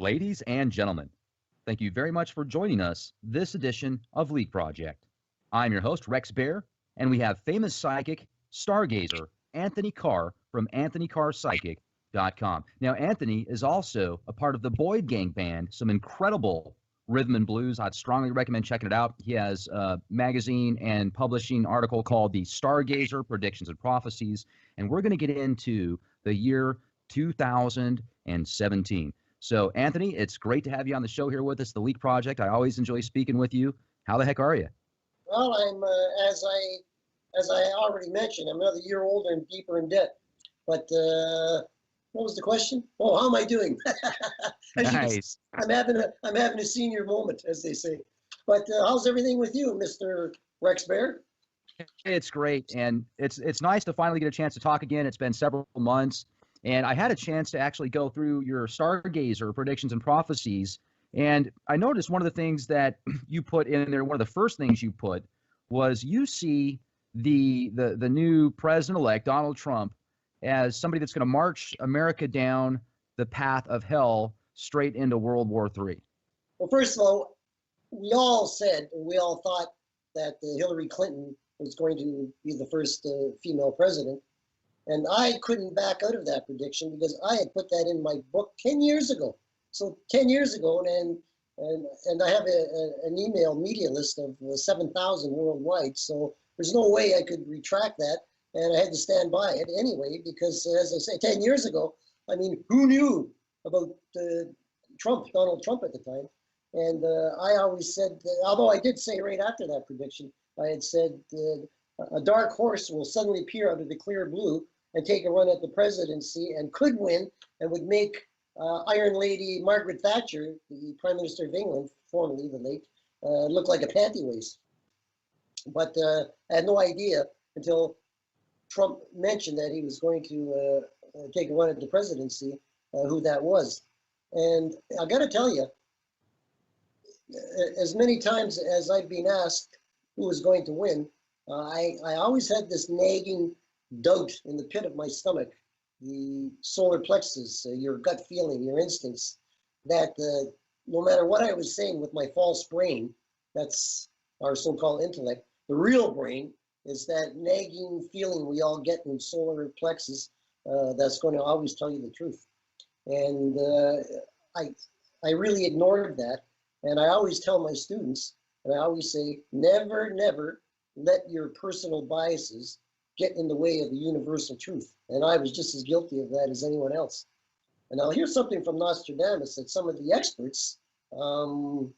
Ladies and gentlemen, thank you very much for joining us this edition of Leak Project. I'm your host, Rex Bear, and we have famous psychic, stargazer, Anthony Carr from AnthonyCarrPsychic.com. Now, Anthony is also a part of the Boyd Gang Band, some incredible rhythm and blues. I'd strongly recommend checking it out. He has a magazine and publishing article called The Stargazer, Predictions and Prophecies, and we're going to get into the year 2017. So, Anthony, it's great to have you on the show here with us, The Leak Project. I always enjoy speaking with you. How the heck are you? Well, I'm as I already mentioned, I'm another year older and deeper in debt. But what was the question? Oh, how am I doing? Nice. I'm having a senior moment, as they say. But how's everything with you, Mr. Rex Bear? It's great, and it's nice to finally get a chance to talk again. It's been several months, and I had a chance to actually go through your Stargazer predictions and prophecies, and I noticed one of the things that you put in there, one of the first things you put was you see the new president-elect, Donald Trump, as somebody that's going to march America down the path of hell straight into World War III. Well, first of all, we all thought that Hillary Clinton was going to be the first female president. And I couldn't back out of that prediction because I had put that in my book 10 years ago. So 10 years ago, and I have an email media list of 7,000 worldwide. So there's no way I could retract that. And I had to stand by it anyway, because as I say, 10 years ago, I mean, who knew about Donald Trump at the time? And I always said, although I did say right after that prediction, I had said a dark horse will suddenly appear out of the clear blue and take a run at the presidency and could win and would make Iron Lady Margaret Thatcher, the Prime Minister of England, formerly the late, look like a panty waist. But I had no idea until Trump mentioned that he was going to take a run at the presidency, who that was. And I got to tell you, as many times as I've been asked who was going to win, I always had this nagging doubt in the pit of my stomach, the solar plexus, your gut feeling, your instincts, that no matter what I was saying with my false brain, that's our so-called intellect, the real brain is that nagging feeling we all get in solar plexus that's going to always tell you the truth. And I really ignored that. And I always tell my students, and I always say, never, never let your personal biases get in the way of the universal truth. And I was just as guilty of that as anyone else. And now here's something from Nostradamus that some of the experts, who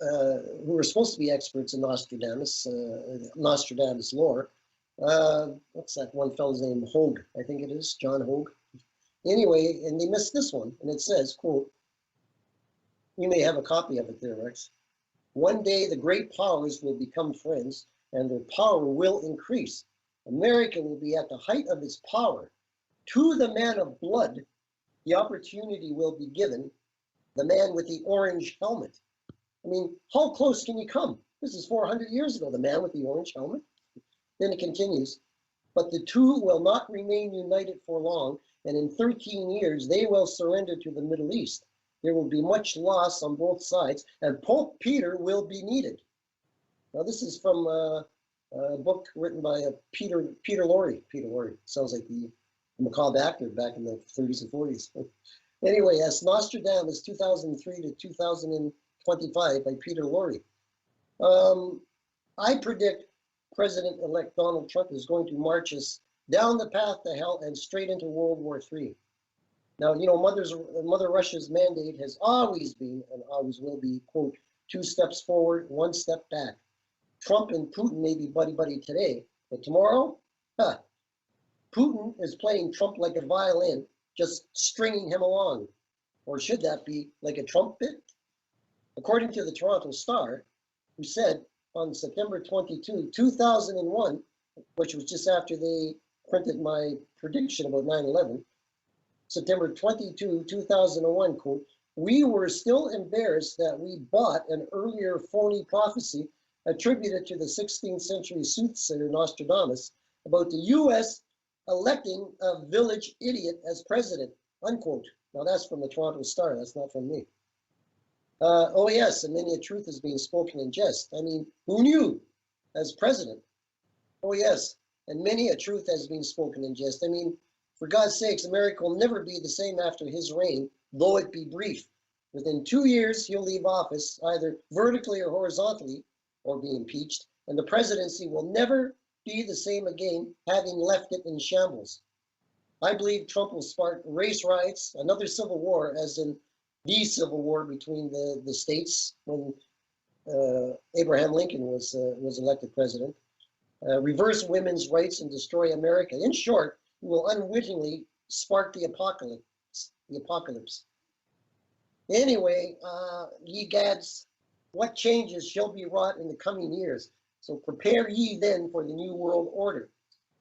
were supposed to be experts in Nostradamus lore, what's that one fellow's name? Hogue, I think it is, John Hogue. Anyway, and they missed this one, and it says, quote, you may have a copy of it there, Rex. One day the great powers will become friends, and their power will increase. America will be at the height of its power. To the man of blood, the opportunity will be given, the man with the orange helmet. I mean, how close can you come? This is 400 years ago, the man with the orange helmet. Then it continues, but the two will not remain united for long, and in 13 years they will surrender to the Middle East. There will be much loss on both sides, and Pope Peter will be needed. Now, this is from a book written by Peter Lorre. Peter Lorre sounds like the macabre actor back in the 30s and 40s. Anyway, that's Nostradamus 2003 to 2025 by Peter Lorre. I predict President-elect Donald Trump is going to march us down the path to hell and straight into World War III. Now, you know, Mother Russia's mandate has always been and always will be, quote, 2 steps forward, 1 step back. Trump and Putin may be buddy-buddy today, but tomorrow, Putin is playing Trump like a violin, just stringing him along. Or should that be like a trumpet? According to the Toronto Star, who said on September 22, 2001, which was just after they printed my prediction about 9/11, September 22, 2001, quote, we were still embarrassed that we bought an earlier phony prophecy attributed to the 16th century soothsayer Nostradamus about the U.S. electing a village idiot as president, unquote. Now that's from the Toronto Star. That's not from me. Oh yes, and many a truth is being spoken in jest. I mean, who knew as president? Oh yes, and many a truth has been spoken in jest. I mean, for God's sakes, America will never be the same after his reign, though it be brief. Within 2 years, he'll leave office, either vertically or horizontally, or be impeached, and the presidency will never be the same again, having left it in shambles. I believe Trump will spark race riots, another civil war, as in the civil war between the states when Abraham Lincoln was elected president. Reverse women's rights and destroy America. In short, he will unwittingly spark the apocalypse. The apocalypse. Anyway, ye gads, what changes shall be wrought in the coming years? So prepare ye then for the new world order.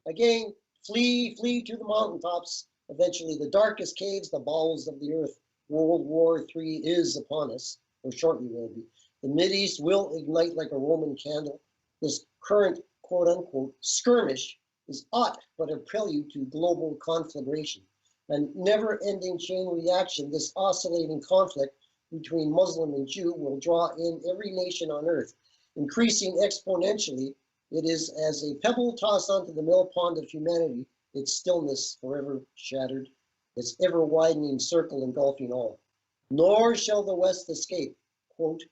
Again, flee to the mountaintops. Eventually, the darkest caves, the bowels of the earth. World War III is upon us, or shortly will be. The Mideast will ignite like a Roman candle. This current quote unquote skirmish is aught but a prelude to global conflagration. And never ending chain reaction, this oscillating conflict between Muslim and Jew will draw in every nation on earth, increasing exponentially. It is as a pebble tossed onto the mill pond of humanity, its stillness forever shattered, its ever widening circle engulfing all. Nor shall the West escape. Quote,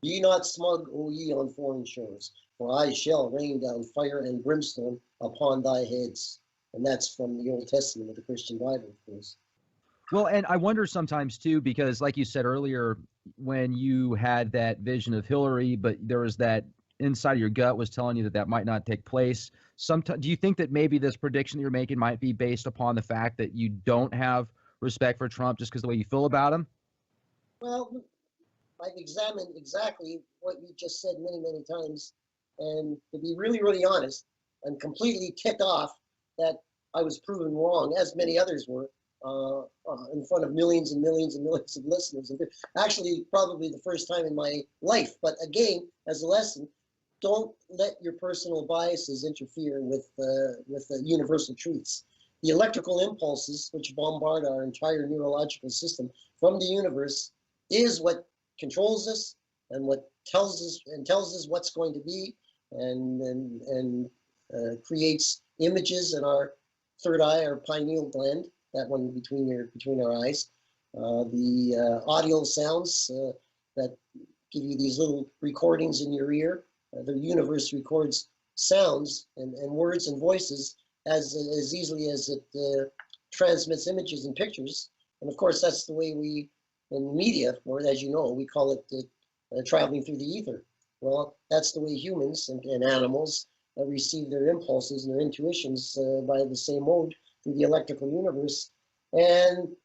be not smug, O ye on foreign shores, for I shall rain down fire and brimstone upon thy heads. And that's from the Old Testament of the Christian Bible, of course. Well, and I wonder sometimes too, because like you said earlier, when you had that vision of Hillary, but there was that inside of your gut was telling you that that might not take place. Sometimes, do you think that maybe this prediction that you're making might be based upon the fact that you don't have respect for Trump just because the way you feel about him? Well, I've examined exactly what you just said many, many times. And to be really, really honest, I'm completely ticked off that I was proven wrong, as many others were, in front of millions and millions and millions of listeners. And actually, probably the first time in my life. But again, as a lesson, don't let your personal biases interfere with universal truths. The electrical impulses which bombard our entire neurological system from the universe is what controls us and what tells us what's going to be, and creates images in our third eye, our pineal gland, that one between our eyes. The audio sounds that give you these little recordings in your ear. The universe records sounds and words and voices as easily as it transmits images and pictures. And of course, that's the way we, in media, or as you know, we call it traveling through the ether. Well, that's the way humans and animals receive their impulses and their intuitions by the same mode through the electrical universe. And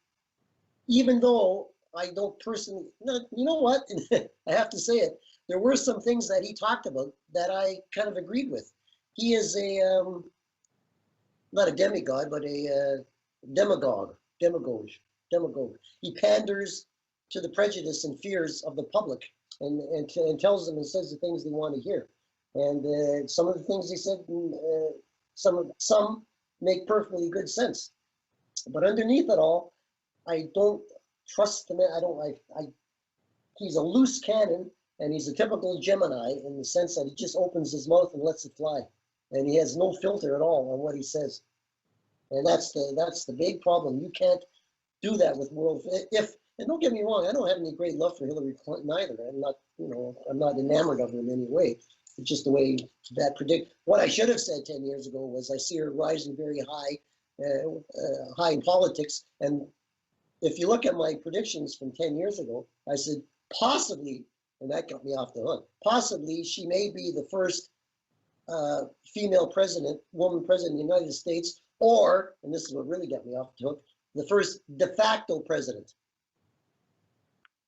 even though I don't personally, you know what, I have to say it, there were some things that he talked about that I kind of agreed with. He is not a demigod, but a demagogue. He panders to the prejudice and fears of the public, and tells them and says the things they want to hear. And some of the things he said, some make perfectly good sense. But underneath it all, I don't trust the man. He's a loose cannon, and he's a typical Gemini in the sense that he just opens his mouth and lets it fly, and he has no filter at all on what he says. And that's the big problem. You can't do that with world. And don't get me wrong, I don't have any great love for Hillary Clinton either. I'm not enamored of her in any way. It's just the way that predict. What I should have said 10 years ago was I see her rising very high in politics. And if you look at my predictions from 10 years ago, I said possibly, and that got me off the hook, possibly she may be the first female president, woman president of the United States, or, and this is what really got me off the hook, the first de facto president.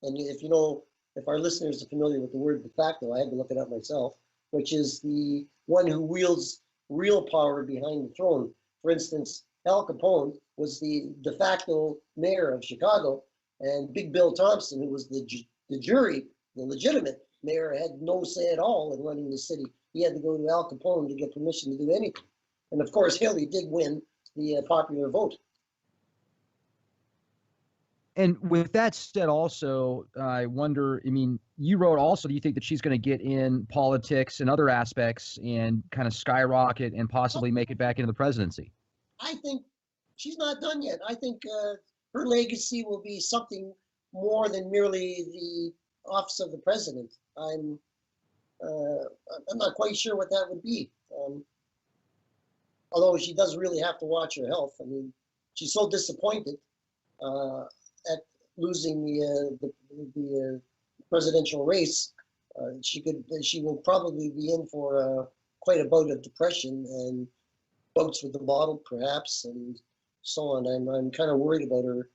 And if our listeners are familiar with the word de facto, I had to look it up myself, which is the one who wields real power behind the throne. For instance, Al Capone was the de facto mayor of Chicago, and Big Bill Thompson, who was the jury, the legitimate mayor, had no say at all in running the city. He had to go to Al Capone to get permission to do anything. And of course, Hillary did win the popular vote. And with that said, also, I wonder, I mean, you wrote also, do you think that she's going to get in politics and other aspects and kind of skyrocket and possibly make it back into the presidency? I think she's not done yet. I think her legacy will be something more than merely the office of the president. Uh, I'm not quite sure what that would be. Although she does really have to watch her health. I mean, she's so disappointed uh, at losing the presidential race. She will probably be in for quite a bout of depression and bouts with the bottle, perhaps, and so on. I'm kind of worried about her.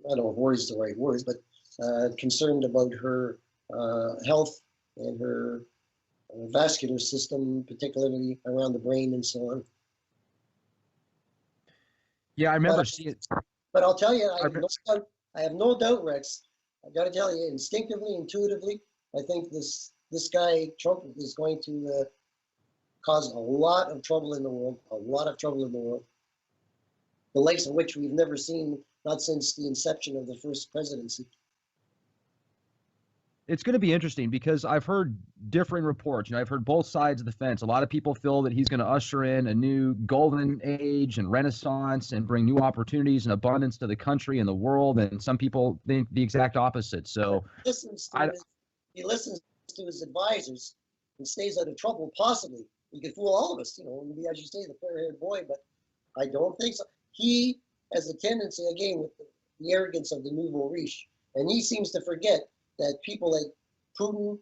I don't know if worried is the right word, but concerned about her health and her vascular system, particularly around the brain and so on. Yeah, I remember But seeing. but I'll tell you, I remember, I have no doubt, Rex. I got to tell you, instinctively, intuitively, I think this guy Trump is going to cause a lot of trouble in the world, a lot of trouble in the world, the likes of which we've never seen, not since the inception of the first presidency. it's going to be interesting because I've heard differing reports. You know, I've heard both sides of the fence. A lot of people feel that he's going to usher in a new golden age and renaissance and bring new opportunities and abundance to the country and the world. And some people think the exact opposite. So, Listens to I, he listens to his advisors and stays out of trouble. Possibly, he could fool all of us, and be, as you say, the fair-haired boy. But I don't think so. He has a tendency, again, with the arrogance of the nouveau riche, and he seems to forget that people like Putin,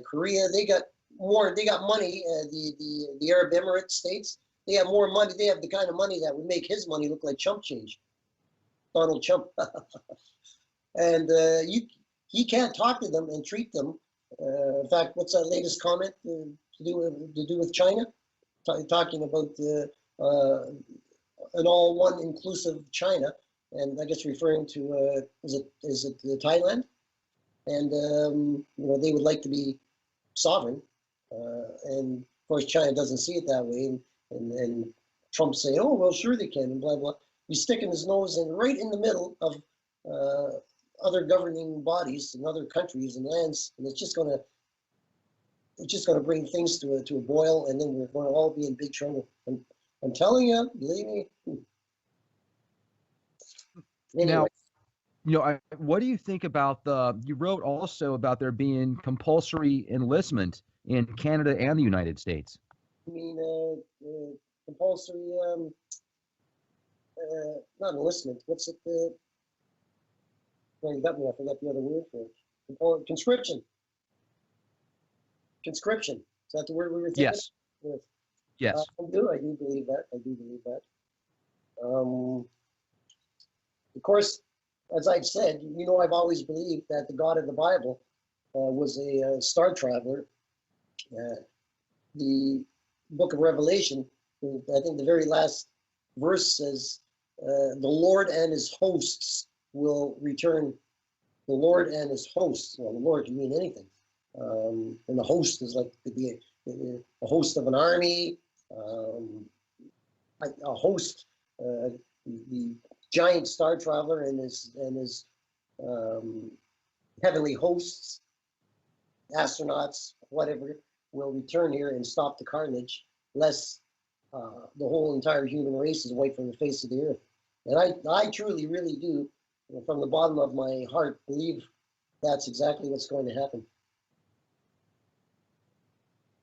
Korea, they got more. They got money. The Arab Emirates states, they have more money. They have the kind of money that would make his money look like chump change. Donald Trump, and he can't talk to them and treat them. In fact, what's that latest comment to do with China? Talking about an all one inclusive China, and I guess referring to is it Thailand? And they would like to be sovereign, and of course China doesn't see it that way, and Trump saying, "Oh well, sure they can," and blah blah. He's sticking his nose in right in the middle of other governing bodies and other countries and lands, and it's just going to bring things to a boil, and then we're going to all be in big trouble. I'm telling you, believe me. Anyway. now, what do you think about you wrote also about there being compulsory enlistment in Canada and the United States? I mean, compulsory, not enlistment. What's it? Well, you got me. I forgot the other word for it. Conscription. Conscription. Is that the word we were thinking? Yes. Yes. Yes. I do believe that. I do believe that. Of course, as I've said, I've always believed that the God of the Bible was a star traveler. The book of Revelation, I think the very last verse says, the Lord and his hosts will return. The Lord and his hosts. Well, the Lord can mean anything. And the host is like could be a host of an army, a host, the giant star traveler and his heavenly hosts, astronauts, whatever, will return here and stop the carnage, lest the whole entire human race is wiped from the face of the earth. And I truly, really do, from the bottom of my heart, believe that's exactly what's going to happen.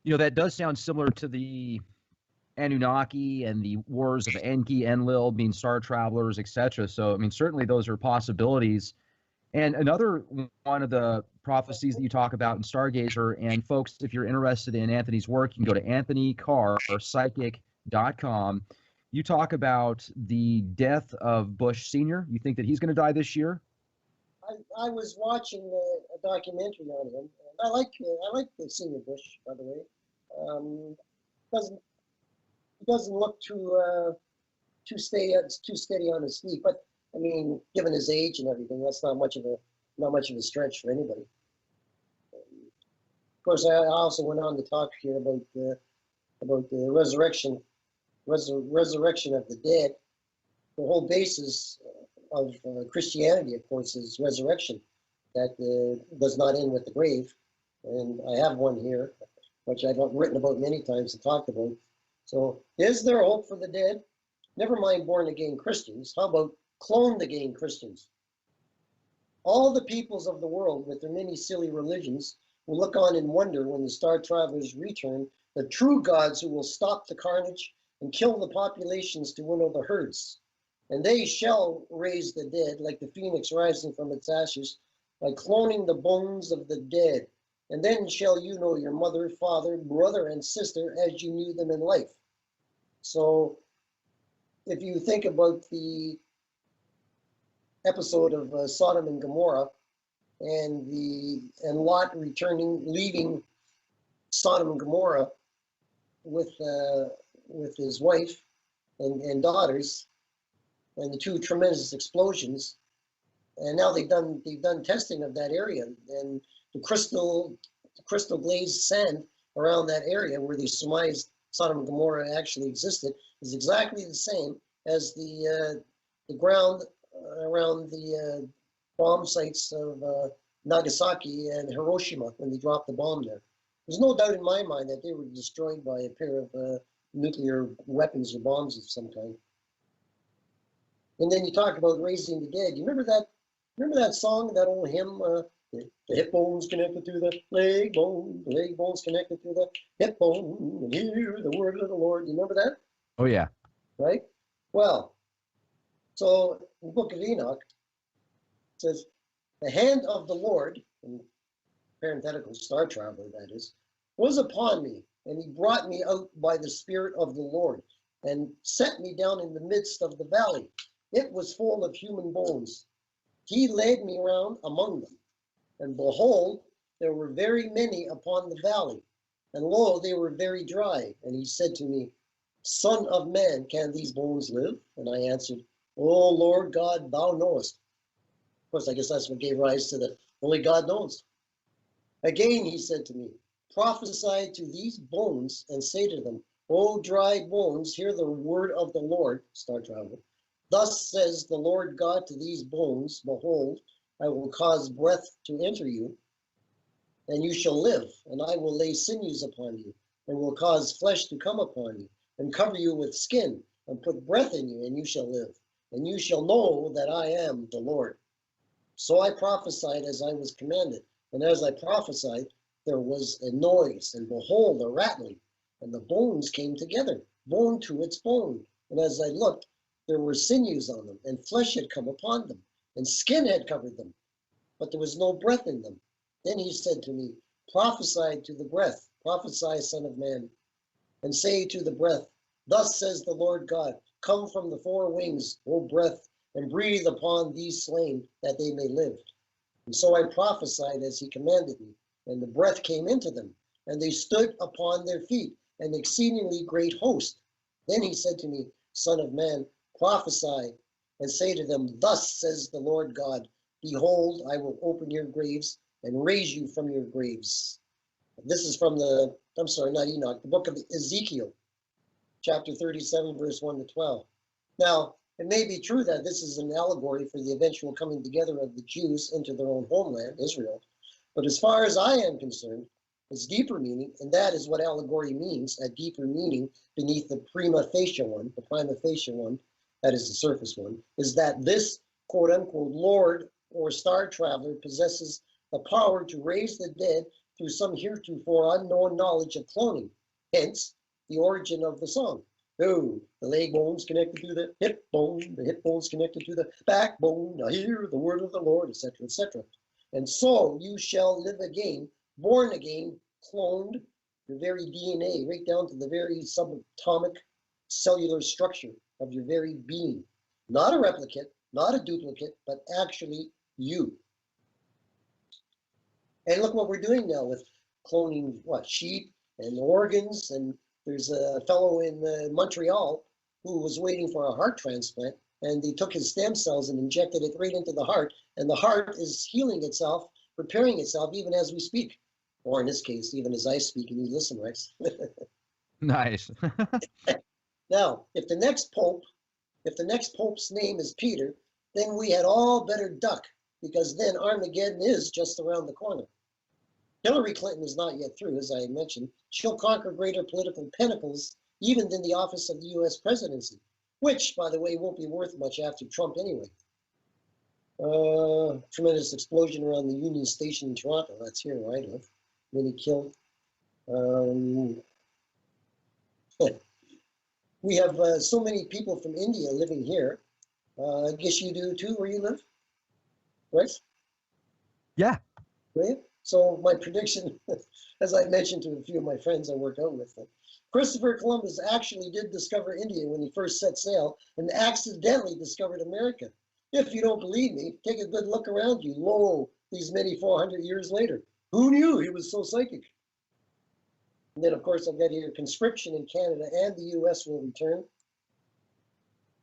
That does sound similar to the Anunnaki and the wars of Enki, Enlil, being star travelers, etc. So, I mean, certainly those are possibilities. And another one of the prophecies that you talk about in Stargazer, and folks, if you're interested in Anthony's work, you can go to Anthony Carr, psychic.com. You talk about the death of Bush Sr. You think that he's going to die this year? I was watching a documentary on him. And I like the Senior Bush, by the way. Doesn't look too steady on his feet, but I mean, given his age and everything, that's not much of a stretch for anybody. Of course, I also went on to talk here about the resurrection of the dead. The whole basis Christianity, of course, is resurrection. That does not end with the grave. And I have one here, which I've written about many times and talked about. So, is there hope for the dead? Never mind born again Christians. How about cloned again Christians? All the peoples of the world, with their many silly religions, will look on in wonder when the star travelers return, the true gods who will stop the carnage and kill the populations to winnow the herds. And they shall raise the dead, like the phoenix rising from its ashes, by cloning the bones of the dead. And then shall you know your mother, father, brother, and sister as you knew them in life. So if you think about the episode of Sodom and Gomorrah and Lot returning, leaving Sodom and Gomorrah with his wife and daughters, and the two tremendous explosions, and now they've done testing of that area, and the crystal glazed sand around that area where they surmised Sodom and Gomorrah actually existed is exactly the same as the ground around the bomb sites of Nagasaki and Hiroshima when they dropped the bomb there. There's no doubt in my mind that they were destroyed by a pair of nuclear weapons or bombs of some kind. And then you talk about raising the dead. You remember that song, that old hymn, the hip bone's connected to the leg bone's connected to the hip bone, and hear the word of the Lord. You remember that? Oh, yeah. Right? Well, so in the book of Enoch, it says, the hand of the Lord, in parenthetical star traveler that is, was upon me, and he brought me out by the Spirit of the Lord, and set me down in the midst of the valley. It was full of human bones. He led me round among them, and behold, there were very many upon the valley, and lo, they were very dry. And he said to me, Son of man, can these bones live? And I answered, O Lord God, thou knowest. Of course, I guess that's what gave rise to the only God knows. Again, he said to me, prophesy to these bones and say to them, O dry bones, hear the word of the Lord, star traveler. Thus says the Lord God to these bones, behold, I will cause breath to enter you, and you shall live, and I will lay sinews upon you, and will cause flesh to come upon you, and cover you with skin, and put breath in you, and you shall live, and you shall know that I am the Lord. So I prophesied as I was commanded, and as I prophesied, there was a noise, and behold, a rattling, and the bones came together, bone to its bone. And as I looked, there were sinews on them, and flesh had come upon them, and skin had covered them, but there was no breath in them. Then he said to me, prophesy to the breath, prophesy, son of man, and say to the breath, thus says the Lord God, come from the four wings, O breath, and breathe upon these slain, that they may live. And so I prophesied as he commanded me, and the breath came into them, and they stood upon their feet, an exceedingly great host. Then he said to me, Son of man, prophesy, and say to them, thus says the Lord God, behold, I will open your graves and raise you from your graves. This is from the book of Ezekiel, chapter 37, verse 1 to 12. Now, it may be true that this is an allegory for the eventual coming together of the Jews into their own homeland, Israel. But as far as I am concerned, it's deeper meaning, and that is what allegory means, a deeper meaning beneath the prima facie one, that is the surface one, is that this quote unquote Lord or star traveler possesses the power to raise the dead through some heretofore unknown knowledge of cloning, hence the origin of the song. Oh, the leg bone's connected to the hip bone's connected to the backbone. I hear the word of the Lord, etc., etc. And so you shall live again, born again, cloned, your very DNA, right down to the very subatomic cellular structure of your very being. Not a replicate, not a duplicate, but actually you. And look what we're doing now with cloning, sheep and organs. And there's a fellow in Montreal who was waiting for a heart transplant, and they took his stem cells and injected it right into the heart, and the heart is healing itself, repairing itself even as we speak, or in this case, even as I speak and you listen, Rex. Nice. Now, if the next pope's name is Peter, then we had all better duck, because then Armageddon is just around the corner. Hillary Clinton is not yet through, as I mentioned. She'll conquer greater political pinnacles even than the office of the U.S. presidency, which, by the way, won't be worth much after Trump anyway. Tremendous explosion around the Union Station in Toronto. That's here where I live. Many killed. We have so many people from India living here. I guess you do too, where you live, right? Yeah. Right? So my prediction, as I mentioned to a few of my friends I work out with, Christopher Columbus actually did discover India when he first set sail and accidentally discovered America. If you don't believe me, take a good look around you. Lo, these many 400 years later. Who knew he was so psychic? And then, of course, I've got here conscription in Canada and the U.S. will return.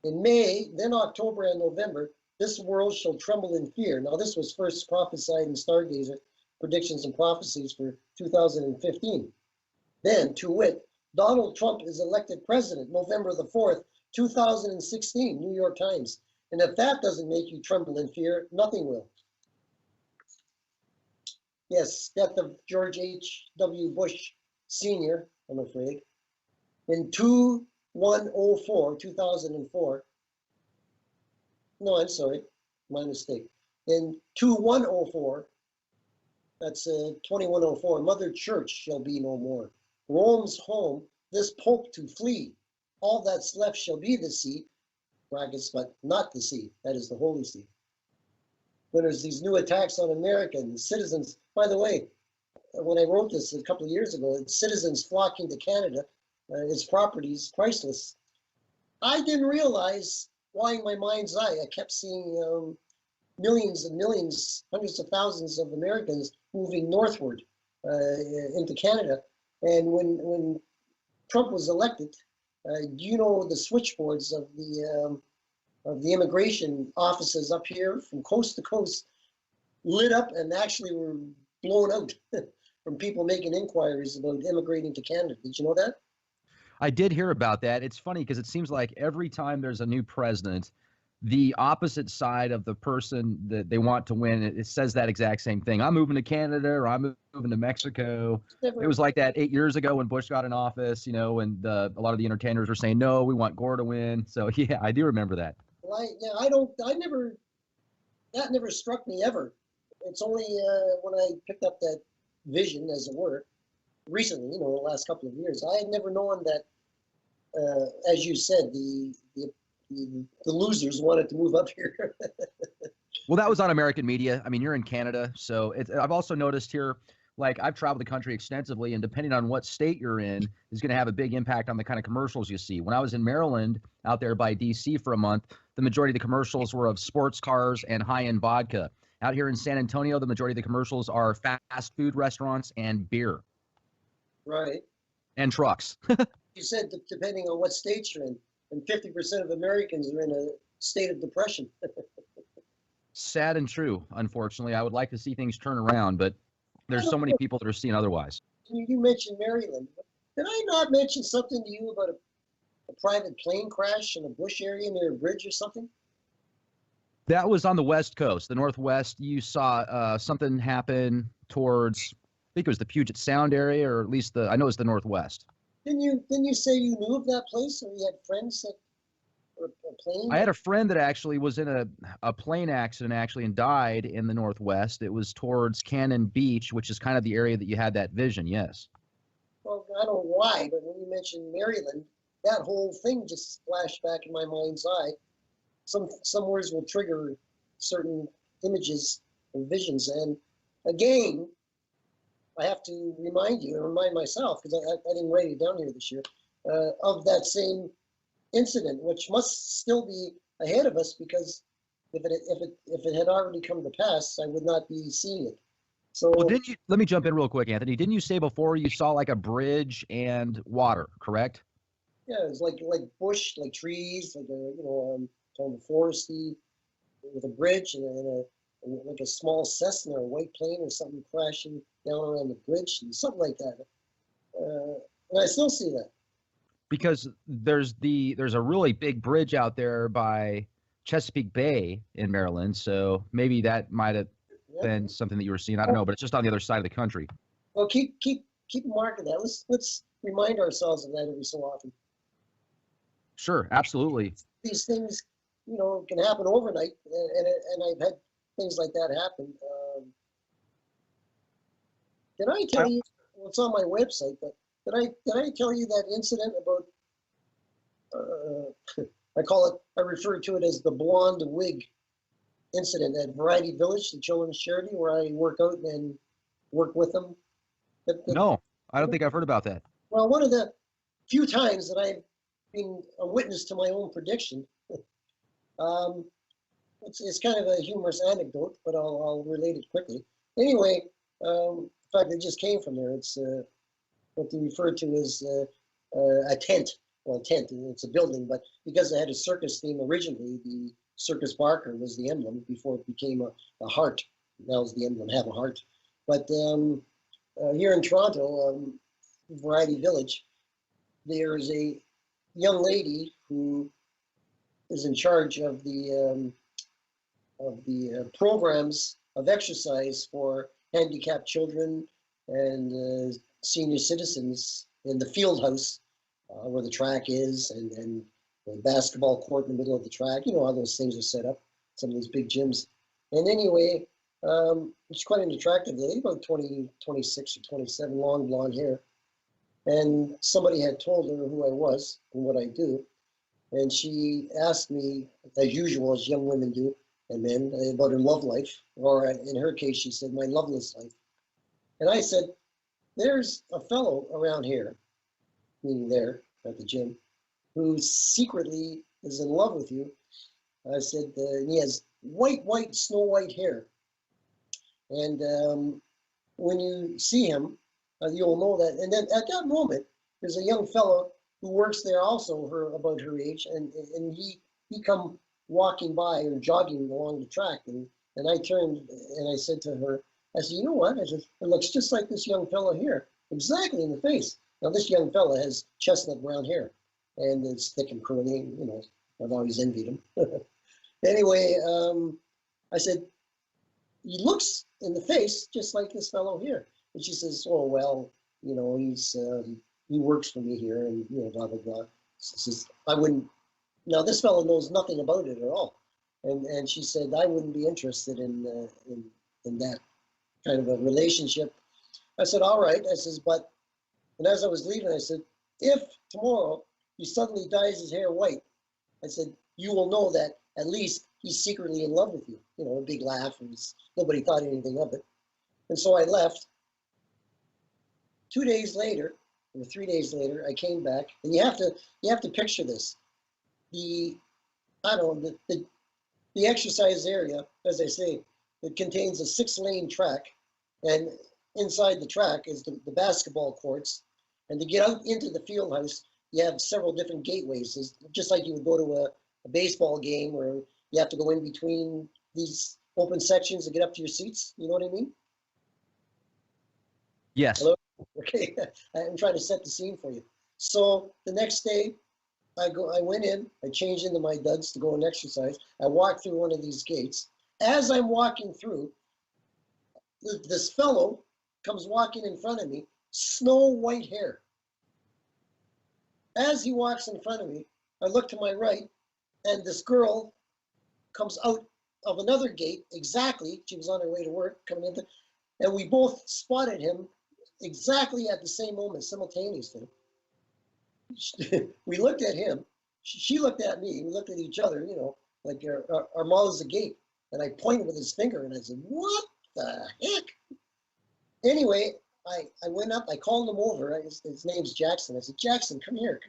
In May, then October and November, this world shall tremble in fear. Now, this was first prophesied in Stargazer Predictions and Prophecies for 2015. Then, to wit, Donald Trump is elected president November the 4th, 2016, New York Times. And if that doesn't make you tremble in fear, nothing will. Yes, death of George H.W. Bush Sr., I'm afraid. In 2004, no, I'm sorry, my mistake. In 2104, that's 2104, Mother Church shall be no more. Rome's home, this Pope to flee. All that's left shall be the sea, brackets, but not the sea. That is the Holy See. When there's these new attacks on American citizens, by the way, when I wrote this a couple of years ago, citizens flocking to Canada, its properties priceless. I didn't realize why in my mind's eye I kept seeing millions and millions, hundreds of thousands of Americans moving northward into Canada. And when Trump was elected, do you know the switchboards of the immigration offices up here from coast to coast lit up and actually were blown out from people making inquiries about immigrating to Canada. Did you know that? I did hear about that. It's funny because it seems like every time there's a new president, the opposite side of the person that they want to win, it says that exact same thing. I'm moving to Canada or I'm moving to Mexico. It was like that 8 years ago when Bush got in office, and a lot of the entertainers were saying, no, we want Gore to win. So, yeah, I do remember that. Well, that never struck me ever. It's only when I picked up that vision, as it were, recently, the last couple of years. I had never known that, as you said, the losers wanted to move up here. Well, that was on American media. I mean, you're in Canada, so I've also noticed here, like I've traveled the country extensively, and depending on what state you're in is going to have a big impact on the kind of commercials you see. When I was in Maryland, out there by D.C. for a month, the majority of the commercials were of sports cars and high-end vodka. Out here in San Antonio, the majority of the commercials are fast food restaurants and beer. Right. And trucks. You said depending on what state you're in, and 50% of Americans are in a state of depression. Sad and true, unfortunately. I would like to see things turn around, but there's so many people that are seeing otherwise. You mentioned Maryland. Did I not mention something to you about a private plane crash in a bush area near a bridge or something? That was on the West Coast, the Northwest. You saw something happen towards, I think it was the Puget Sound area, or at least I know it's the Northwest. Didn't you say you knew of that place, or you had friends that were a plane? I had a friend that actually was in a plane accident and died in the Northwest. It was towards Cannon Beach, which is kind of the area that you had that vision. Yes. Well, I don't know why, but when you mentioned Maryland, that whole thing just flashed back in my mind's eye. Some words will trigger certain images and visions. And again, I have to remind you and remind myself, because I didn't write it down here this year, of that same incident, which must still be ahead of us, because if it had already come to pass, I would not be seeing it. So, well, let me jump in real quick, Anthony. Didn't you say before you saw like a bridge and water, correct? Yeah, it was like bush, like trees, like kind of foresty, with a bridge and like a small Cessna or a white plane or something crashing down around the bridge and something like that. And I still see that. Because there's a really big bridge out there by Chesapeake Bay in Maryland, so maybe that might have Yeah. been something that you were seeing. I don't know, but it's just on the other side of the country. Well, keep a mark of that. Let's remind ourselves of that every so often. Sure, absolutely. These things, can happen overnight, and I've had things like that happen. Did I tell you? Well, it's on my website, but did I tell you that incident about? I refer to it as the blonde wig incident at Variety Village, the children's charity, where I work out and work with them. No, I don't think I've heard about that. Well, one of the few times that I've been a witness to my own prediction. um, it's kind of a humorous anecdote, but I'll relate it quickly. Anyway, in fact, it just came from there. It's what they refer to as a tent. Well, tent, it's a building, but because it had a circus theme originally, the Circus Barker was the emblem before it became a heart. That was the emblem, have a heart. But here in Toronto, Variety Village, there's a young lady who is in charge of the programs of exercise for handicapped children and senior citizens in the field house where the track is, and the basketball court in the middle of the track. You know how those things are set up, some of these big gyms. And anyway, she's quite an attractive lady, about 20, 26 or 27, long blonde hair. And somebody had told her who I was and what I do. And she asked me, as usual, as young women do, and men, about her love life. Or in her case, she said, my loveless life. And I said, there's a fellow around here, meaning there at the gym, who secretly is in love with you. I said, he has white, snow white hair. And when you see him, you'll know that. And then at that moment, there's a young fellow who works there also, about her age, and he come walking by or jogging along the track, and I turned and I said to her, I said, you know what? I said, it looks just like this young fellow here, exactly in the face. Now this young fellow has chestnut brown hair, and it's thick and curly. I've always envied him. Anyway, I said, he looks in the face just like this fellow here. And she says, oh, well, he works for me here, and, blah, blah, blah. She says, I wouldn't, now this fellow knows nothing about it at all. And she said, I wouldn't be interested in that kind of a relationship. I said, all right. I says, and as I was leaving, I said, if tomorrow he suddenly dyes his hair white, I said, you will know that at least he's secretly in love with you. A big laugh, and nobody thought anything of it. And so I left. 2 days later, or 3 days later, I came back, and you have to picture this. The exercise area, as I say, it contains a 6-lane track, and inside the track is the basketball courts. And to get out into the field house, you have several different gateways. It's just like you would go to a baseball game where you have to go in between these open sections to get up to your seats. You know what I mean? Yes. Hello? Okay, I'm trying to set the scene for you. So the next day, I went in, I changed into my duds to go and exercise. I walked through one of these gates. As I'm walking through, this fellow comes walking in front of me, snow white hair. As he walks in front of me, I look to my right, and this girl comes out of another gate exactly. She was on her way to work, coming in, and we both spotted him exactly at the same moment, simultaneously. We looked at him. She looked at me. We looked at each other, like our mouths agape. And I pointed with his finger, and I said, what the heck? Anyway, I went up. I called him over. His name's Jackson. I said, Jackson, come here.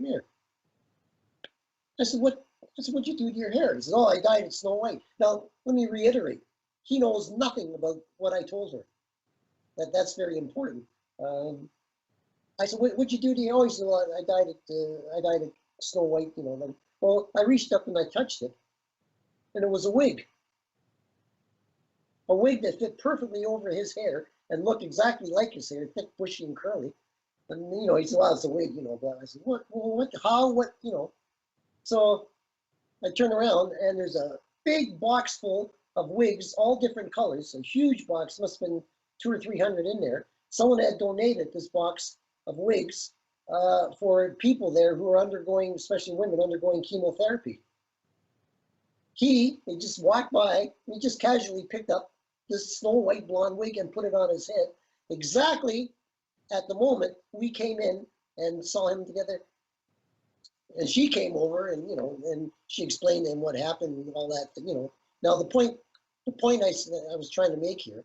I said, what'd you do to your hair? He said, oh, I dyed it snow white. Now, let me reiterate. He knows nothing about what I told her. That's very important. I said, what'd you do to your hair? He said, well, I dyed it snow white, Well, I reached up and I touched it, and it was a wig. A wig that fit perfectly over his hair and looked exactly like his hair, thick, bushy, and curly. And, he said, well, it's a wig, But I said, what, how, what, So I turn around, and there's a big box full of wigs, all different colors, a huge box, must have been 200 or 300 in there. Someone had donated this box of wigs for people there who are undergoing, especially women, undergoing chemotherapy. He just walked by, he just casually picked up this snow white blonde wig and put it on his head. Exactly at the moment we came in and saw him together. And she came over and, and she explained to him what happened and all that, Now the point I was trying to make here,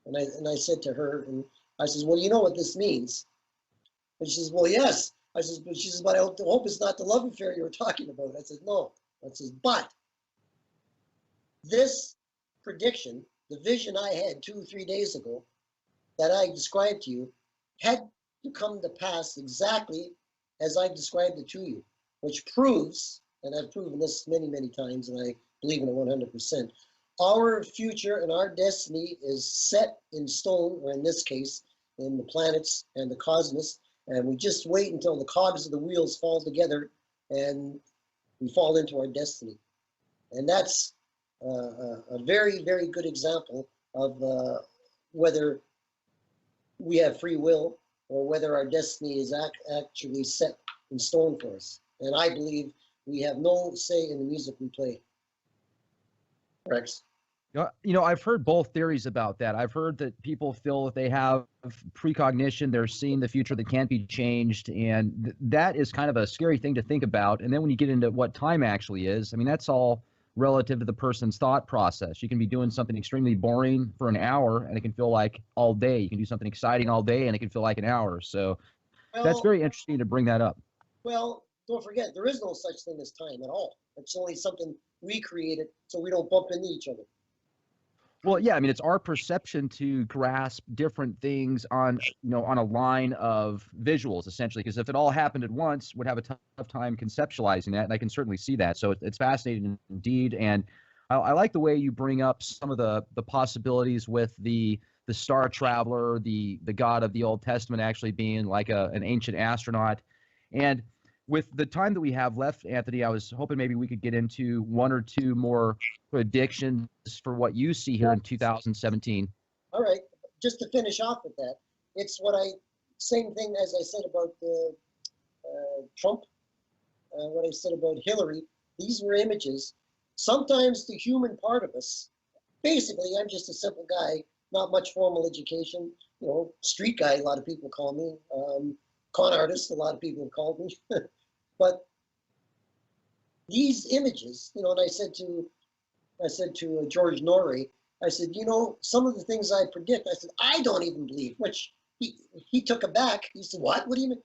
and I said to her, and I says, well, you know what this means? And she says, well, yes. I says, but she says, but I hope it's not the love affair you were talking about. I said, no. I says, but this prediction, the vision I had 2 or 3 days ago that I described to you, had to come to pass exactly as I described it to you, which proves, and I've proven this many, many times, and I believe in it 100%, our future and our destiny is set in stone, or in this case, in the planets and the cosmos, and we just wait until the cogs of the wheels fall together and we fall into our destiny. And that's a very, very good example of whether we have free will or whether our destiny is actually set in stone for us. And I believe we have no say in the music we play. Rex? I've heard both theories about that. I've heard that people feel that they have precognition, they're seeing the future that can't be changed, and that is kind of a scary thing to think about. And then when you get into what time actually is, I mean, that's all relative to the person's thought process. You can be doing something extremely boring for an hour, and it can feel like all day. You can do something exciting all day, and it can feel like an hour. So that's very interesting to bring that up. Well, don't forget, there is no such thing as time at all. It's only something we created so we don't bump into each other. Well, yeah, I mean, it's our perception to grasp different things on a line of visuals, essentially, because if it all happened at once, we'd have a tough time conceptualizing that, and I can certainly see that. So it's fascinating indeed, and I like the way you bring up some of the possibilities with the star traveler, the God of the Old Testament actually being like an ancient astronaut. And with the time that we have left, Anthony, I was hoping maybe we could get into one or two more predictions for what you see here in 2017. All right. Just to finish off with that, it's same thing as I said about Trump, what I said about Hillary. These were images. Sometimes the human part of us, basically, I'm just a simple guy, not much formal education, street guy, a lot of people call me, con artist, a lot of people have called me. But these images, and I said to George Norrie, I said, some of the things I predict, I said, I don't even believe, which he took aback. He said, what? What do you mean?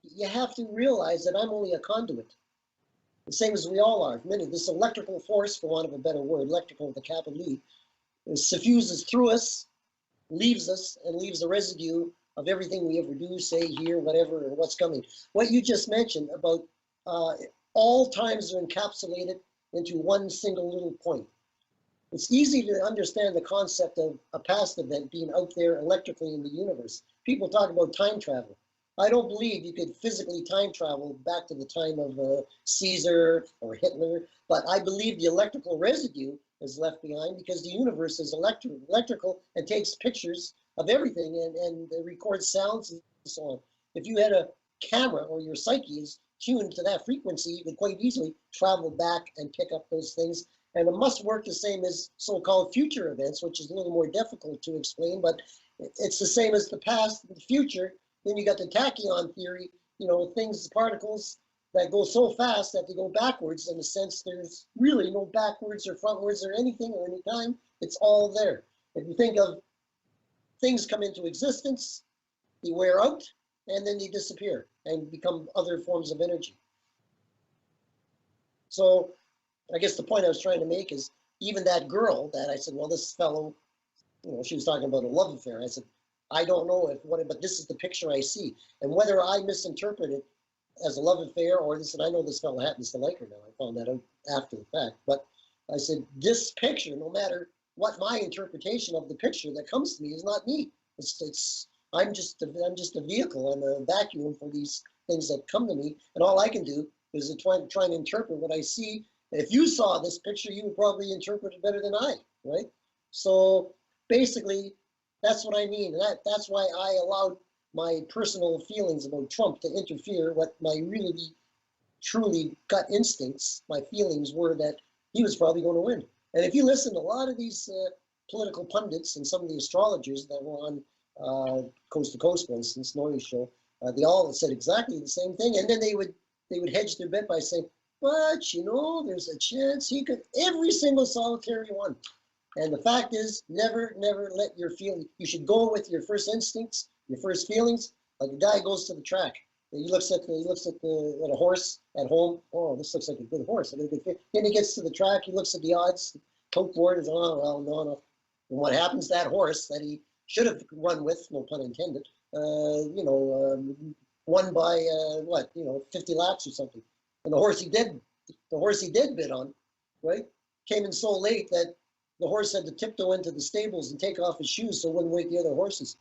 You have to realize that I'm only a conduit, the same as we all are. This electrical force, for want of a better word, electrical with a capital E, suffuses through us, leaves us, and leaves a residue of everything we ever do, say, hear, whatever, or what's coming. What you just mentioned about all times are encapsulated into one single little point. It's easy to understand the concept of a past event being out there electrically in the universe. People talk about time travel. I don't believe you could physically time travel back to the time of Caesar or Hitler, but I believe the electrical residue is left behind because the universe is electrical and takes pictures of everything and records sounds and so on. If you had a camera or your psyche is tuned to that frequency, you could quite easily travel back and pick up those things. And it must work the same as so-called future events, which is a little more difficult to explain, but it's the same as the past and the future. Then you got the tachyon theory, things, particles that go so fast that they go backwards. In a sense, there's really no backwards or frontwards or anything or any time. It's all there. If you think of things come into existence, they wear out, and then they disappear and become other forms of energy. So I guess the point I was trying to make is even that girl that I said, well, this fellow, she was talking about a love affair. I said, I don't know but this is the picture I see. And whether I misinterpret it as a love affair or this, and I know this fellow happens to like her now. I found that out after the fact. But I said, this picture, no matter what my interpretation of the picture that comes to me is not me. I'm just a vehicle. I'm a vacuum for these things that come to me. And all I can do is try and interpret what I see If you saw this picture, you would probably interpret it better than I, right? So basically, that's what I mean. That's why I allowed my personal feelings about Trump to interfere. What my really, truly gut instincts, my feelings were that he was probably going to win. And if you listen to a lot of these political pundits and some of the astrologers that were on Coast to Coast, for instance, Norrie's show, they all said exactly the same thing. And then they would hedge their bet by saying, but you know, there's a chance he could, every single solitary one. And the fact is, never let your feeling, you should go with your first instincts, your first feelings. Like a guy goes to the track, and he looks at a horse at home. Oh, this looks like a good horse. Then he gets to the track, he looks at the odds, hope for it is, oh, well, no. And what happens to that horse that he should have run with, no pun intended, won by 50 laps or something. And the horse he did bid on, right, came in so late that the horse had to tiptoe into the stables and take off his shoes so it wouldn't wake the other horses.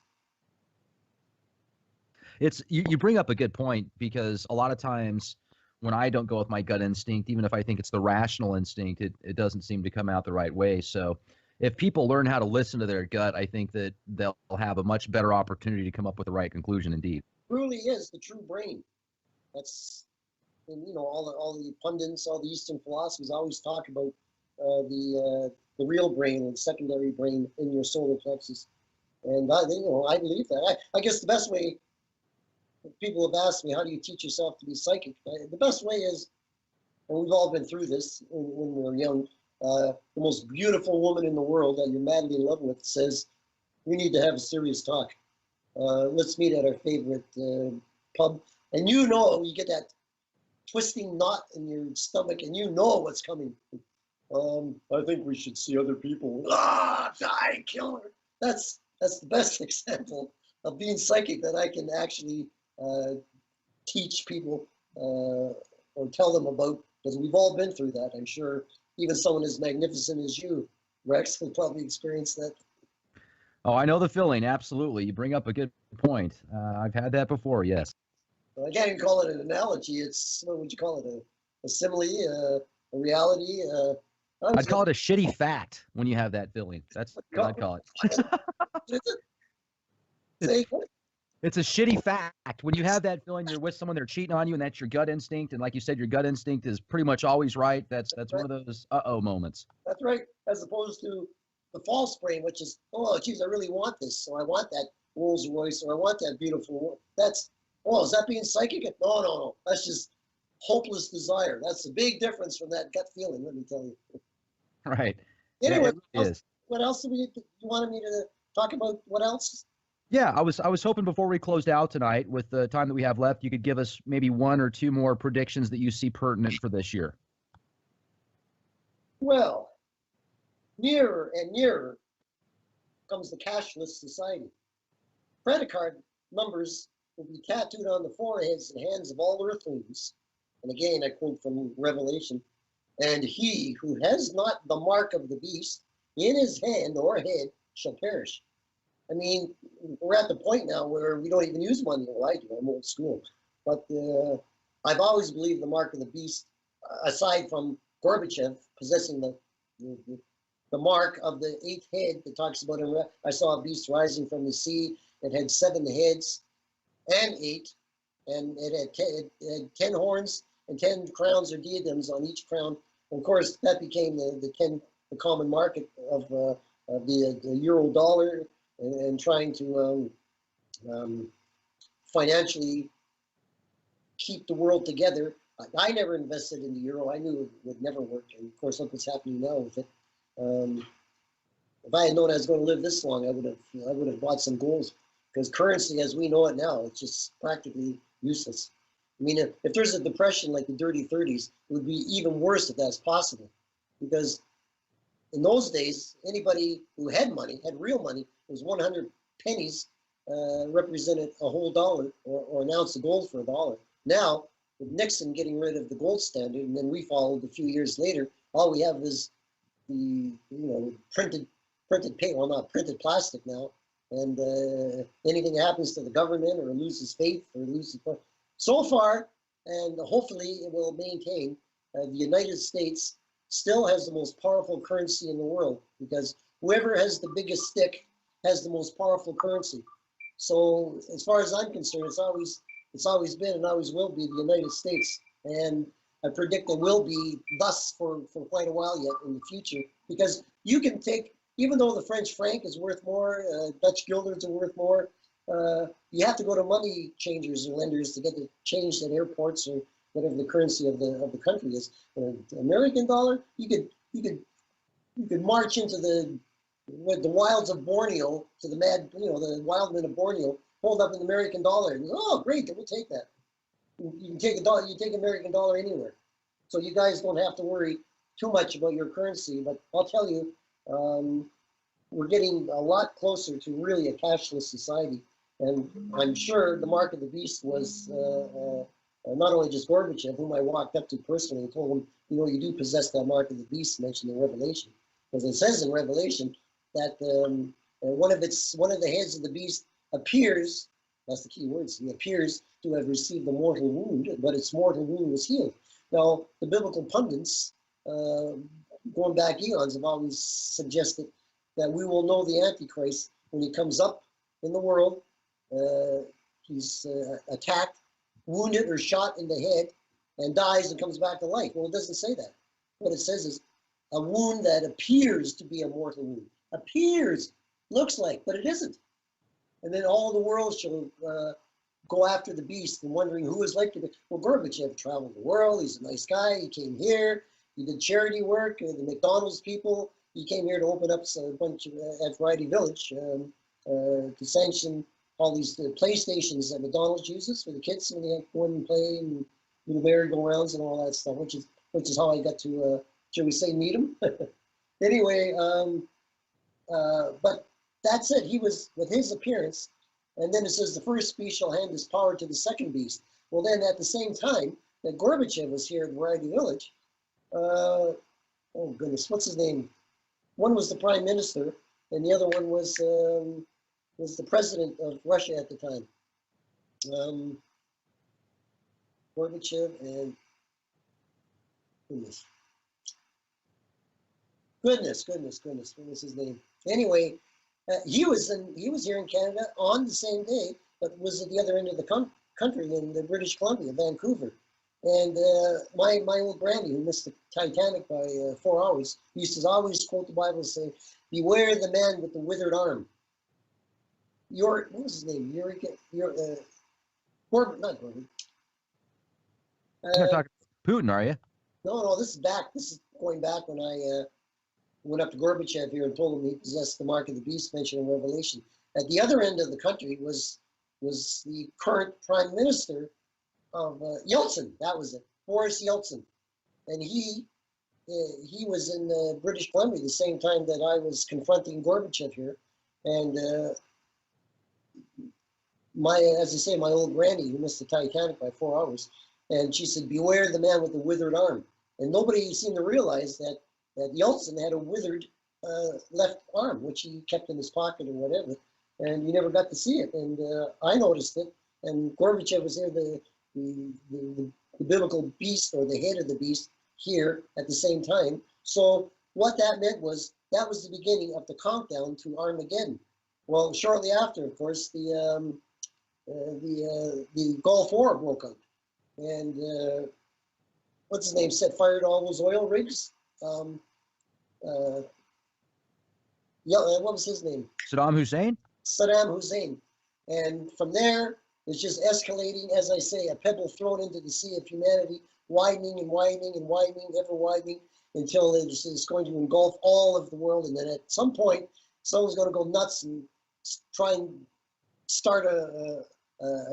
It's you bring up a good point, because a lot of times when I don't go with my gut instinct, even if I think it's the rational instinct, it doesn't seem to come out the right way. So if people learn how to listen to their gut, I think that they'll have a much better opportunity to come up with the right conclusion indeed. It truly is the true brain. That's, and all the pundits, all the Eastern philosophies always talk about the real brain and secondary brain in your solar plexus. And I believe that. I guess the best way, people have asked me, how do you teach yourself to be psychic? The best way is, and we've all been through this when we were young, the most beautiful woman in the world that you're madly in love with says, we need to have a serious talk. Let's meet at our favorite pub. And you get that twisting knot in your stomach, and you know what's coming. I think we should see other people. Die, kill her. That's the best example of being psychic that I can actually teach people or tell them about, because we've all been through that. I'm sure even someone as magnificent as you, Rex, will probably experience that. Oh, I know the feeling. Absolutely. You bring up a good point. I've had that before. Yes. Well, I can't even call it an analogy. It's, what would you call it? A simile, a reality. I'd call it a shitty fact when you have that feeling. That's what I'd call it. It's a shitty fact. When you have that feeling you're with someone, they're cheating on you, and that's your gut instinct. And like you said, your gut instinct is pretty much always right. That's right. One of those uh-oh moments. That's right. As opposed to the false brain, which is, oh, geez, I really want this. So I want that Rolls Royce, or I want that beautiful. Is that being psychic? No. That's just hopeless desire. That's a big difference from that gut feeling, let me tell you. Right. Anyway, yeah, what else you wanted me to talk about? What else? Yeah, I was hoping before we closed out tonight, with the time that we have left, you could give us maybe one or two more predictions that you see pertinent for this year. Well, nearer and nearer comes the cashless society. Credit card numbers will be tattooed on the foreheads and hands of all earthlings. And again, I quote from Revelation, and he who has not the mark of the beast in his hand or head shall perish. I mean, we're at the point now where we don't even use money. Well, I do. I'm old school. But I've always believed the mark of the beast, aside from Gorbachev possessing the mark of the 8th head that talks about it. I saw a beast rising from the sea. It had 7 heads and 8, and it had 10 horns and 10 crowns or diadems on each crown. And of course, that became the common market of the euro dollar, and trying to financially keep the world together. I never invested in the euro. I knew it would never work. And of course, look what's happening now with it. If I had known I was going to live this long, I would have bought some gold, because currency as we know it now, it's just practically useless. I mean, if there's a depression like the dirty 30s, it would be even worse if that's possible, because in those days, anybody who had money, had real money, it was 100 pennies represented a whole dollar, or an ounce of gold for a dollar. Now, with Nixon getting rid of the gold standard, and then we followed a few years later, all we have is the printed paper, well, not printed plastic now, and anything that happens to the government or loses faith or loses, so far, and hopefully it will maintain, the United States still has the most powerful currency in the world, because whoever has the biggest stick has the most powerful currency. So as far as I'm concerned, it's always been and always will be the United States. And I predict it will be thus for quite a while yet in the future, because you can take, even though the French franc is worth more, Dutch guilders are worth more, you have to go to money changers or lenders to get it changed at airports or whatever the currency of the country is. The American dollar, you could march into the wilds of Borneo, to the the wild men of Borneo, hold up an American dollar, and oh great, we'll take that. You can take a dollar, you take American dollar anywhere. So you guys don't have to worry too much about your currency. But I'll tell you, we're getting a lot closer to really a cashless society. And I'm sure the mark of the beast was not only just Gorbachev, whom I walked up to personally and told him, you do possess that mark of the beast mentioned in Revelation. Because it says in Revelation that one of the heads of the beast appears, that's the key words, he appears to have received a mortal wound, but its mortal wound was healed. Now, the biblical pundits, going back eons, have always suggested that we will know the Antichrist when he comes up in the world. He's attacked, wounded, or shot in the head, and dies and comes back to life. Well, it doesn't say that. What it says is a wound that appears to be a mortal wound. Appears, looks like, but it isn't. And then all the world shall go after the beast and wondering who is like to be. Well, Gorbachev traveled the world. He's a nice guy. He came here. He did charity work. The McDonald's people. He came here to open up a bunch of, at Variety Village to sanction all these PlayStations that McDonald's uses for the kids when they go in and play and do the merry-go-rounds and all that stuff, which is how I got to, shall we say, meet him. Anyway, but that's it. He was, with his appearance, and then it says the first beast shall hand his power to the second beast. Well, then at the same time that Gorbachev was here at Variety Village, oh goodness, what's his name? One was the prime minister, and the other one was the president of Russia at the time. Gorbachev and goodness, what was his name? Anyway, he was here in Canada on the same day, but was at the other end of the country in the British Columbia, Vancouver. And my old granny, who missed the Titanic by 4 hours, used to always quote the Bible and say, "Beware the man with the withered arm." What was his name? Corbin, not Corbin. You're talking Putin, are you? No, this is going back when I went up to Gorbachev here and told him he possessed the mark of the beast mentioned in Revelation. At the other end of the country was the current prime minister of Yeltsin. That was it, Boris Yeltsin, and he was in British Columbia the same time that I was confronting Gorbachev here, and as I say, my old granny who missed the Titanic by 4 hours, and she said, "Beware the man with the withered arm," and nobody seemed to realize that Yeltsin had a withered left arm, which he kept in his pocket or whatever, and you never got to see it, and I noticed it, and Gorbachev was there, the biblical beast or the head of the beast here at the same time. So what that meant was that was the beginning of the countdown to Armageddon. Well, shortly after, of course, the Gulf War broke out, and what's his name, set fire to all those oil rigs. What was his name? Saddam Hussein? Saddam Hussein. And from there, it's just escalating, as I say, a pebble thrown into the sea of humanity, widening and widening and widening, ever widening, until it's going to engulf all of the world. And then at some point, someone's going to go nuts and try and start a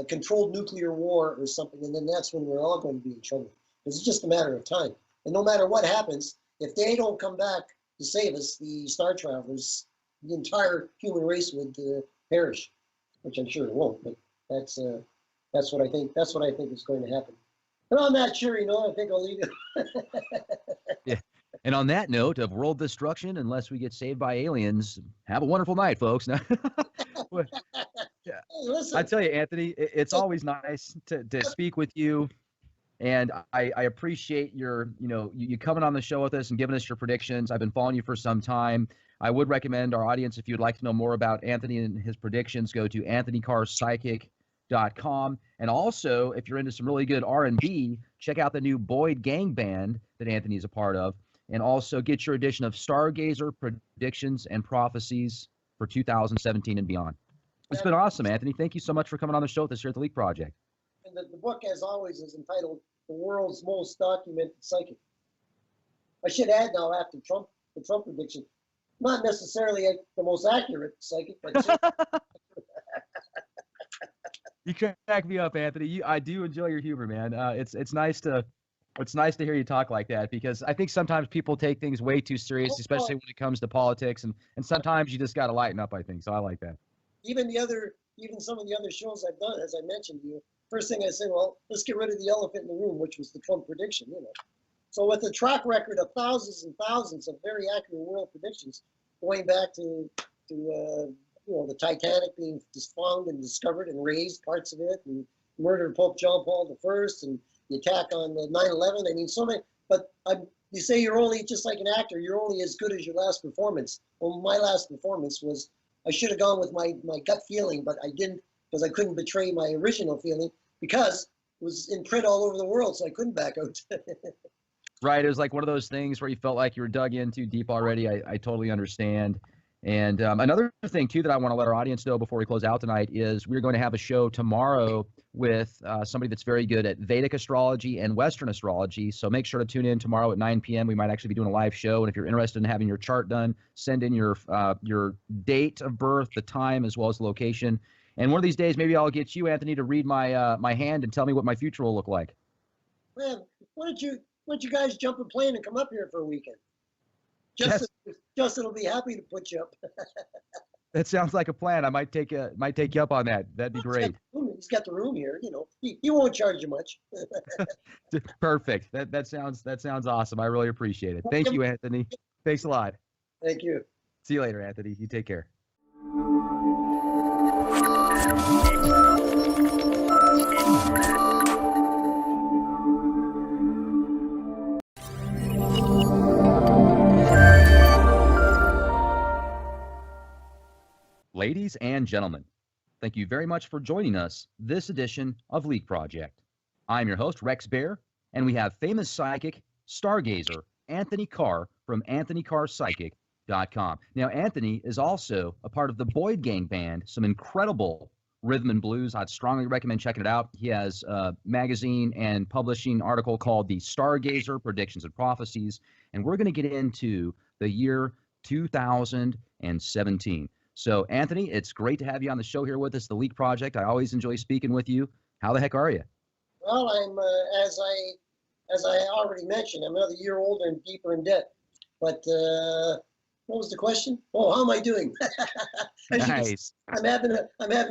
controlled nuclear war or something. And then that's when we're all going to be in trouble. It's just a matter of time. And no matter what happens, if they don't come back to save us, the star travelers, the entire human race would perish, which I'm sure it won't. But that's what I think. That's what I think is going to happen. And on that, sure, I think I'll leave it. Yeah. And on that note of world destruction, unless we get saved by aliens, have a wonderful night, folks. Yeah. Hey, listen, I tell you, Anthony, it's always nice to speak with you. And I appreciate your, you coming on the show with us and giving us your predictions. I've been following you for some time. I would recommend our audience, if you'd like to know more about Anthony and his predictions, go to anthonycarpsychic.com. And also, if you're into some really good R&B, check out the new Boyd Gang Band that Anthony's a part of. And also get your edition of Stargazer Predictions and Prophecies for 2017 and beyond. It's been awesome, Anthony. Thank you so much for coming on the show with us here at the Leak Project. And the book, as always, is entitled The World's Most Documented Psychic. I should add now, after Trump, the Trump prediction, not necessarily the most accurate psychic, but You crack me up, Anthony. I do enjoy your humor, man. It's nice to hear you talk like that, because I think sometimes people take things way too serious, especially when it comes to politics, and sometimes you just got to lighten up, I think. So I like that. even some of the other shows I've done, as I mentioned to you, first thing I say, well, let's get rid of the elephant in the room, which was the Trump prediction, So with a track record of thousands and thousands of very accurate world predictions, going back to the Titanic being found and discovered and raised, parts of it, and murder of Pope John Paul I, and the attack on 9/11. I mean, so many. But you say you're only, just like an actor, you're only as good as your last performance. Well, my last performance was, I should have gone with my gut feeling, but I didn't, because I couldn't betray my original feeling, because it was in print all over the world, so I couldn't back out. Right. It was like one of those things where you felt like you were dug in too deep already. I totally understand. And another thing, too, that I want to let our audience know before we close out tonight is we're going to have a show tomorrow with somebody that's very good at Vedic astrology and Western astrology. So make sure to tune in tomorrow at 9 p.m. We might actually be doing a live show. And if you're interested in having your chart done, send in your date of birth, the time, as well as the location. And one of these days, maybe I'll get you, Anthony, to read my hand and tell me what my future will look like. Man, why don't you guys jump a plane and come up here for a weekend? Justin will be happy to put you up. That sounds like a plan. I might take you up on that. That'd be great. He's got the room here. He won't charge you much. Perfect. That sounds awesome. I really appreciate it. Thank you, Anthony. Thanks a lot. Thank you. See you later, Anthony. You take care. Ladies and gentlemen, thank you very much for joining us this edition of Leak Project. I'm your host, Rex Bear, and we have famous psychic, stargazer, Anthony Carr from anthonycarpsychic.com. Now, Anthony is also a part of the Boyd Gang Band, some incredible rhythm and blues. I'd strongly recommend checking it out. He has a magazine and publishing article called The Stargazer Predictions and Prophecies, and we're going to get into the year 2017. So, Anthony, it's great to have you on the show here with us, The Leak Project. I always enjoy speaking with you. How the heck are you? Well, I'm, as I already mentioned, I'm another year older and deeper in debt. But what was the question? Oh, how am I doing? Nice. I'm having a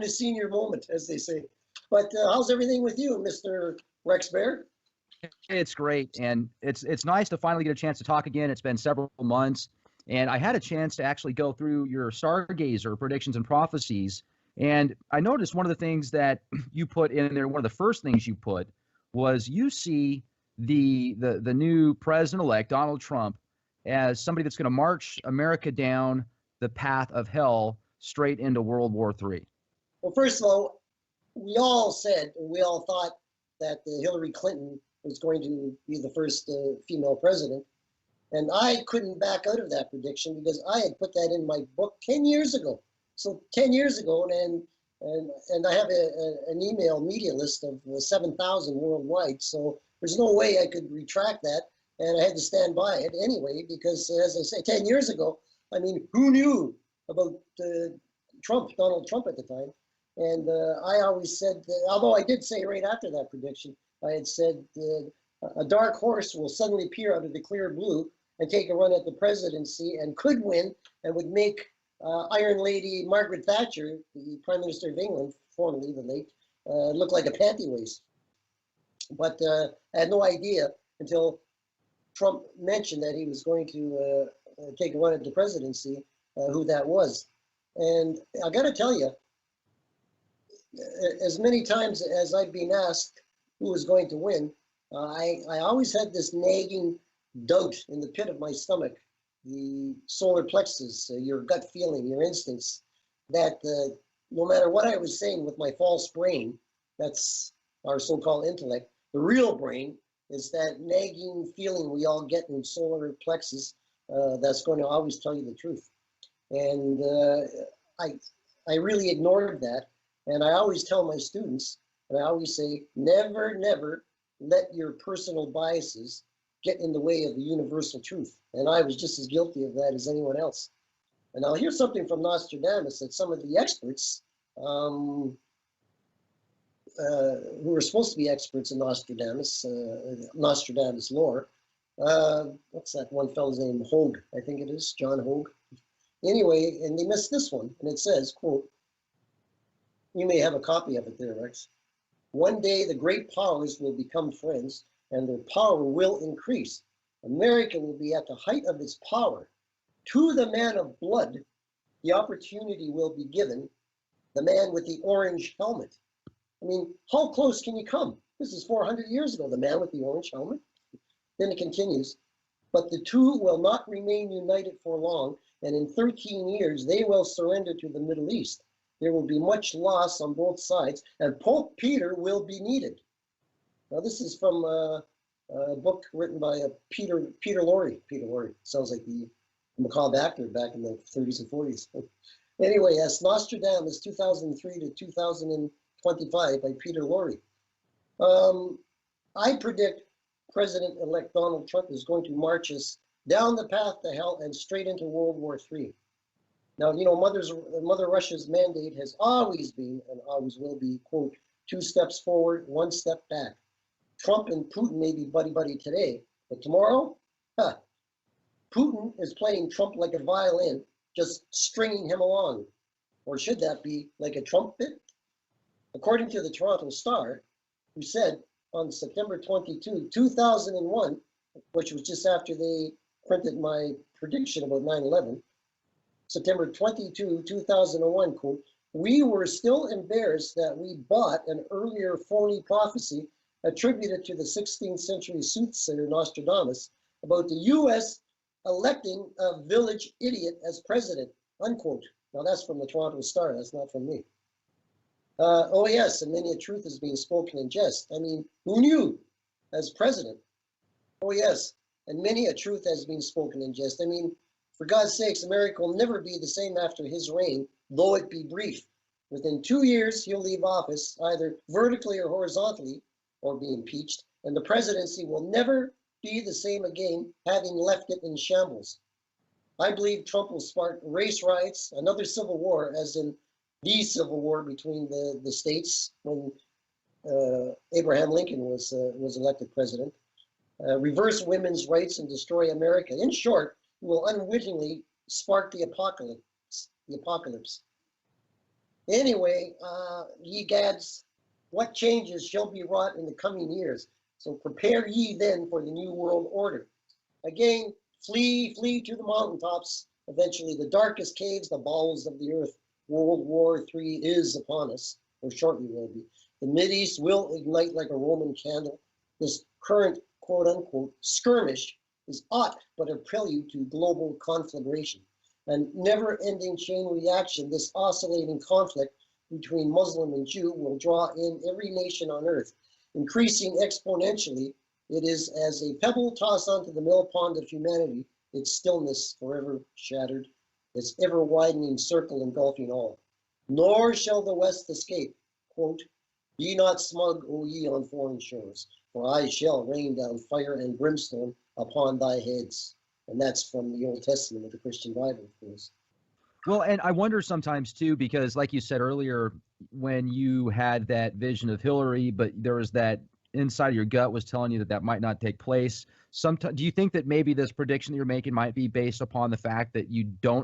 senior moment, as they say. But how's everything with you, Mr. Rex Bear? It's great, and it's nice to finally get a chance to talk again. It's been several months. And I had a chance to actually go through your Stargazer predictions and prophecies. And I noticed one of the things that you put in there, one of the first things you put was you see the new president-elect, Donald Trump, as somebody that's going to march America down the path of hell straight into World War III. Well, first of all, we all thought that Hillary Clinton was going to be the first female president. And I couldn't back out of that prediction because I had put that in my book 10 years ago. So 10 years ago, and I have an email media list of 7,000 worldwide. So there's no way I could retract that. And I had to stand by it anyway, because as I say, 10 years ago, I mean, who knew about Donald Trump at the time? And I always said, although I did say right after that prediction, I had said a dark horse will suddenly appear out of the clear blue and take a run at the presidency and could win and would make Iron Lady Margaret Thatcher, the Prime Minister of England, formerly the late, look like a panty waist. But I had no idea until Trump mentioned that he was going to take a run at the presidency, who that was. And I got to tell you, as many times as I've been asked who was going to win, I always had this nagging doubt in the pit of my stomach, the solar plexus, your gut feeling, your instincts, that no matter what I was saying with my false brain, that's our so-called intellect, the real brain is that nagging feeling we all get in solar plexus that's going to always tell you the truth. And I, I really ignored that. And I always tell my students, and I always say, never, never let your personal biases get in the way of the universal truth. And I was just as guilty of that as anyone else. And I'll hear something from Nostradamus that some of the experts who were supposed to be experts in Nostradamus lore, what's that one fellow's name? Hogue, I think it is, John Hogue. Anyway, and they missed this one, and it says, quote, you may have a copy of it there, Rex. One day the great powers will become friends, and their power will increase. America will be at the height of its power. To the man of blood, the opportunity will be given, the man with the orange helmet. I mean, how close can you come? This is 400 years ago, the man with the orange helmet. Then it continues, but the two will not remain united for long, and in 13 years they will surrender to the Middle East. There will be much loss on both sides, and Pope Peter will be needed. Now, this is from a book written by Peter Lorre. Peter Lorre sounds like the macabre actor back in the 30s and 40s. Anyway, as Nostradamus 2003 to 2025 by Peter Lorre. I predict President-elect Donald Trump is going to march us down the path to hell and straight into World War III. Now, you know, Mother Russia's mandate has always been and always will be, quote, 2 steps forward, 1 step back. Trump and Putin may be buddy-buddy today, but tomorrow, Putin is playing Trump like a violin, just stringing him along. Or should that be like a trumpet? According to the Toronto Star, who said on September 22, 2001, which was just after they printed my prediction about 9/11, September 22, 2001, quote, we were still embarrassed that we bought an earlier phony prophecy attributed to the 16th century soothsayer Nostradamus about the U.S. electing a village idiot as president, unquote. Now that's from the Toronto Star, that's not from me. Oh yes, and many a truth is being spoken in jest. I mean, who knew as president? Oh yes, and many a truth has been spoken in jest. I mean, for God's sakes, America will never be the same after his reign, though it be brief. Within 2 years, he'll leave office, either vertically or horizontally, or be impeached, and the presidency will never be the same again, having left it in shambles. I believe Trump will spark race riots, another civil war, as in the civil war between the states when Abraham Lincoln was elected president, reverse women's rights and destroy America. In short, he will unwittingly spark the apocalypse. Anyway, ye gads, what changes shall be wrought in the coming years? So prepare ye then for the new world order. Again, flee to the mountaintops. Eventually, the darkest caves, the bowels of the earth. World War III is upon us, or shortly will be. The Mideast will ignite like a Roman candle. This current quote-unquote skirmish is aught but a prelude to global conflagration. And never-ending chain reaction, this oscillating conflict between Muslim and Jew will draw in every nation on earth. Increasing exponentially, it is as a pebble tossed onto the mill pond of humanity, its stillness forever shattered, its ever-widening circle engulfing all. Nor shall the West escape. Quote, be not smug, O ye on foreign shores, for I shall rain down fire and brimstone upon thy heads. And that's from the Old Testament of the Christian Bible, of course. Well, and I wonder sometimes too, because like you said earlier, when you had that vision of Hillary, but there was that inside of your gut was telling you that that might not take place. Sometimes, do you think that maybe this prediction that you're making might be based upon the fact that you don't